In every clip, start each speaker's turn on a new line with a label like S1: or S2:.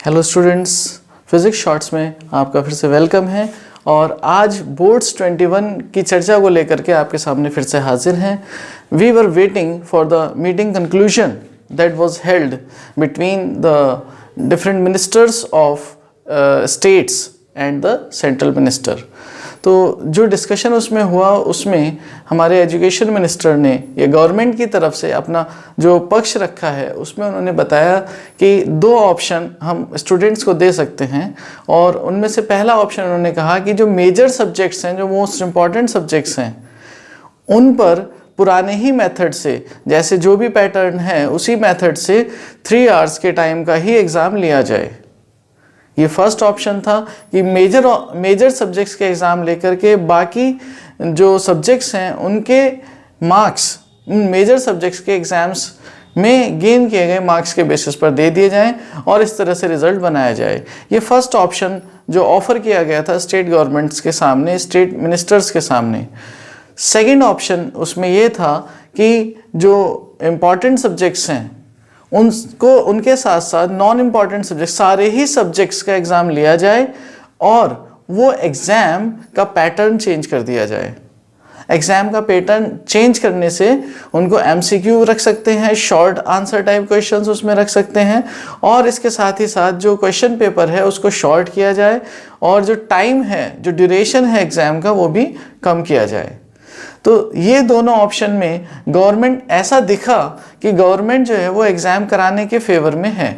S1: Hello students, physics shorts में आपका फिर से वेलकम है। और आज बोर्ड्स 21 की चर्चा को लेकर के आपके सामने फिर से हाजिर हैं। We were waiting for the meeting conclusion that was held between the different ministers of states and the central minister. तो जो डिस्कशन उसमें हुआ उसमें हमारे एजुकेशन मिनिस्टर ने ये गवर्नमेंट की तरफ से अपना जो पक्ष रखा है उसमें उन्होंने बताया कि दो ऑप्शन हम स्टूडेंट्स को दे सकते हैं। और उनमें से पहला ऑप्शन उन्होंने कहा कि जो मेजर सब्जेक्ट्स हैं, जो मोस्ट इम्पॉर्टेंट सब्जेक्ट्स हैं, उन पर पुराने ही मेथड से, जैसे जो भी पैटर्न है उसी मेथड से 3 आवर्स के टाइम का ही एग्ज़ाम लिया जाए। ये फर्स्ट ऑप्शन था कि मेजर सब्जेक्ट्स के एग्ज़ाम लेकर के बाकी जो सब्जेक्ट्स हैं उनके मार्क्स उन मेजर सब्जेक्ट्स के एग्ज़ाम्स में गेन किए गए मार्क्स के बेसिस पर दे दिए जाएं और इस तरह से रिज़ल्ट बनाया जाए। ये फर्स्ट ऑप्शन जो ऑफ़र किया गया था स्टेट गवर्नमेंट्स के सामने, स्टेट मिनिस्टर्स के सामने। सेकेंड ऑप्शन उसमें ये था कि जो इम्पॉर्टेंट सब्जेक्ट्स हैं उनको उनके साथ साथ नॉन इम्पॉर्टेंट सब्जेक्ट, सारे ही सब्जेक्ट्स का एग्ज़ाम लिया जाए और वो एग्ज़ाम का पैटर्न चेंज कर दिया जाए। एग्ज़ाम का पैटर्न चेंज करने से उनको MCQ रख सकते हैं, शॉर्ट आंसर टाइप क्वेश्चंस उसमें रख सकते हैं, और इसके साथ ही साथ जो क्वेश्चन पेपर है उसको शॉर्ट किया जाए और जो टाइम है, जो ड्यूरेशन है एग्ज़ाम का, वो भी कम किया जाए। तो ये दोनों ऑप्शन में गवर्नमेंट, ऐसा दिखा कि गवर्नमेंट जो है वो एग्ज़ाम कराने के फेवर में है।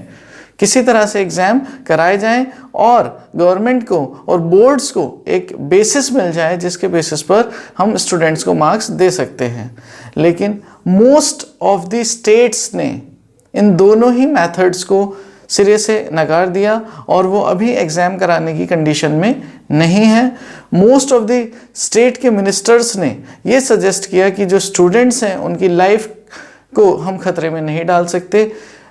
S1: किसी तरह से एग्ज़ाम कराए जाएं और गवर्नमेंट को और बोर्ड्स को एक बेसिस मिल जाए जिसके बेसिस पर हम स्टूडेंट्स को मार्क्स दे सकते हैं। लेकिन मोस्ट ऑफ द स्टेट्स ने इन दोनों ही मेथड्स को सिरे से नकार दिया और वो अभी एग्ज़ाम कराने की कंडीशन में नहीं है। मोस्ट ऑफ द स्टेट के मिनिस्टर्स ने ये सजेस्ट किया कि जो स्टूडेंट्स हैं उनकी लाइफ को हम खतरे में नहीं डाल सकते।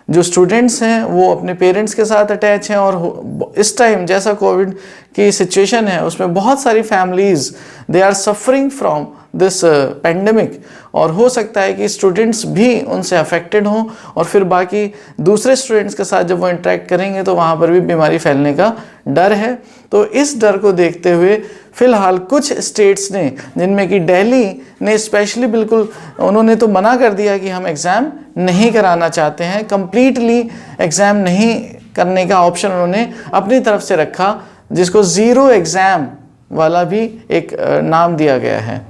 S1: जो स्टूडेंट्स हैं वो अपने पेरेंट्स के साथ अटैच हैं और इस टाइम जैसा कोविड की सिचुएशन है उसमें बहुत सारी families they are suffering from this pandemic, और हो सकता है कि स्टूडेंट्स भी उनसे अफेक्टेड हों और फिर बाकी दूसरे स्टूडेंट्स के साथ जब वो इंटरेक्ट करेंगे तो वहाँ पर भी बीमारी फैलने का डर है। तो इस डर को देखते हुए फ़िलहाल कुछ स्टेट्स ने, जिनमें कि दिल्ली ने स्पेशली बिल्कुल उन्होंने तो मना कर दिया कि हम एग्ज़ाम नहीं कराना चाहते हैं, कंप्लीटली एग्ज़ाम नहीं करने का ऑप्शन उन्होंने अपनी तरफ से रखा, जिसको ज़ीरो एग्ज़ाम वाला भी एक नाम दिया गया है।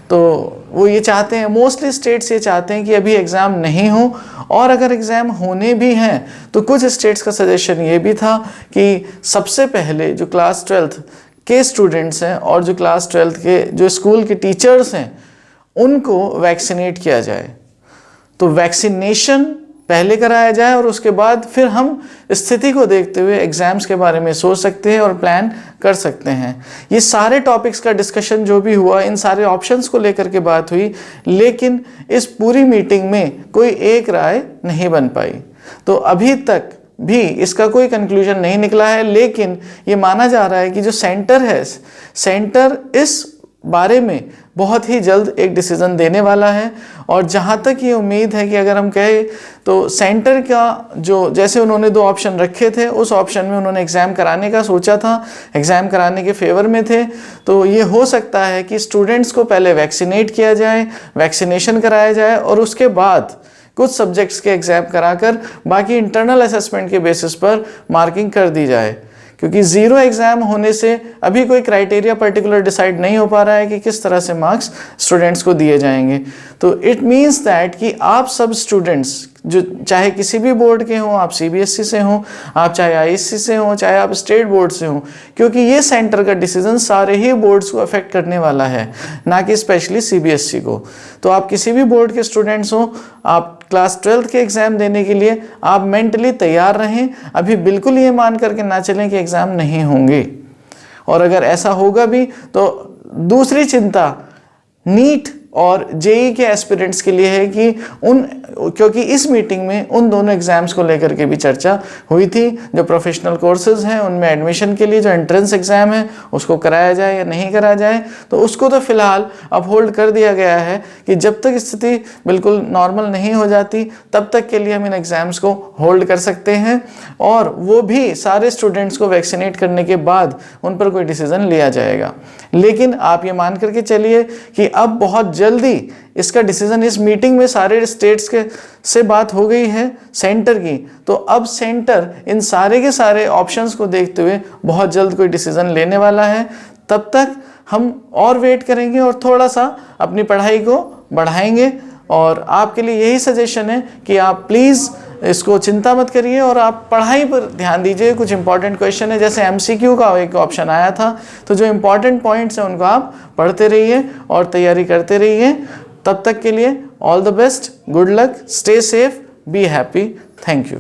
S1: तो वो ये चाहते हैं, मोस्टली स्टेट्स ये चाहते हैं कि अभी एग्ज़ाम नहीं हो, और अगर एग्ज़ाम होने भी हैं तो कुछ स्टेट्स का सजेशन ये भी था कि सबसे पहले जो क्लास 12th के स्टूडेंट्स हैं और जो क्लास 12th के जो स्कूल के टीचर्स हैं उनको वैक्सीनेट किया जाए। तो वैक्सीनेशन पहले कराया जाए और उसके बाद फिर हम स्थिति को देखते हुए एग्ज़ाम्स के बारे में सोच सकते हैं और प्लान कर सकते हैं। ये सारे टॉपिक्स का डिस्कशन जो भी हुआ, इन सारे ऑप्शंस को लेकर के बात हुई, लेकिन इस पूरी मीटिंग में कोई एक राय नहीं बन पाई। तो अभी तक भी इसका कोई कंक्लूजन नहीं निकला है, लेकिन ये माना जा रहा है कि जो सेंटर है, सेंटर इस बारे में बहुत ही जल्द एक डिसीज़न देने वाला है। और जहाँ तक ये उम्मीद है कि अगर हम कहें तो सेंटर का जो, जैसे उन्होंने 2 ऑप्शन रखे थे, उस ऑप्शन में उन्होंने एग्ज़ाम कराने का सोचा था, एग्ज़ाम कराने के फेवर में थे। तो ये हो सकता है कि स्टूडेंट्स को पहले वैक्सीनेट किया जाए, वैक्सीनेशन कराया जाए और उसके बाद कुछ सब्जेक्ट्स के एग्ज़ाम कराकर बाकी इंटरनल असेसमेंट के बेसिस पर मार्किंग कर दी जाए। क्योंकि ज़ीरो एग्ज़ाम होने से अभी कोई क्राइटेरिया पर्टिकुलर डिसाइड नहीं हो पा रहा है कि किस तरह से मार्क्स स्टूडेंट्स को दिए जाएंगे। तो इट मीन्स दैट कि आप सब स्टूडेंट्स, जो चाहे किसी भी बोर्ड के हों, आप CBSE से हों, आप चाहे ISC से हों, चाहे आप स्टेट बोर्ड से हों, क्योंकि ये सेंटर का डिसीजन सारे ही बोर्ड्स को अफेक्ट करने वाला है, ना कि स्पेशली CBSE को। तो आप किसी भी बोर्ड के स्टूडेंट्स हों, आप क्लास 12th के एग्ज़ाम देने के लिए आप मेंटली तैयार रहें। अभी बिल्कुल ये मान करके ना चलें कि एग्ज़ाम नहीं होंगे, और अगर ऐसा होगा भी तो दूसरी चिंता नीट और जेई के एस्पिरेंट्स के लिए है कि क्योंकि इस मीटिंग में उन दोनों एग्जाम्स को लेकर के भी चर्चा हुई थी। जो प्रोफेशनल कोर्सेज हैं उनमें एडमिशन के लिए जो एंट्रेंस एग्जाम है उसको कराया जाए या नहीं कराया जाए, तो उसको तो फिलहाल अपहोल्ड कर दिया गया है कि जब तक स्थिति बिल्कुल नॉर्मल नहीं हो जाती तब तक के लिए हम इन एग्जाम्स को होल्ड कर सकते हैं, और वो भी सारे स्टूडेंट्स को वैक्सीनेट करने के बाद उन पर कोई डिसीजन लिया जाएगा। लेकिन आप ये मान करके चलिए कि अब बहुत जल्दी इसका डिसीजन, इस मीटिंग में सारे स्टेट्स से बात हो गई है सेंटर की, तो अब सेंटर इन सारे के सारे ऑप्शंस को देखते हुए बहुत जल्द कोई डिसीजन लेने वाला है। तब तक हम और वेट करेंगे और थोड़ा सा अपनी पढ़ाई को बढ़ाएंगे, और आपके लिए यही सजेशन है कि आप प्लीज़ इसको चिंता मत करिए और आप पढ़ाई पर ध्यान दीजिए। कुछ इंपॉर्टेंट क्वेश्चन है, जैसे एमसीक्यू का एक ऑप्शन आया था, तो जो इंपॉर्टेंट पॉइंट्स हैं उनको आप पढ़ते रहिए और तैयारी करते रहिए। तब तक के लिए all the best, good luck, stay safe, be happy, thank you.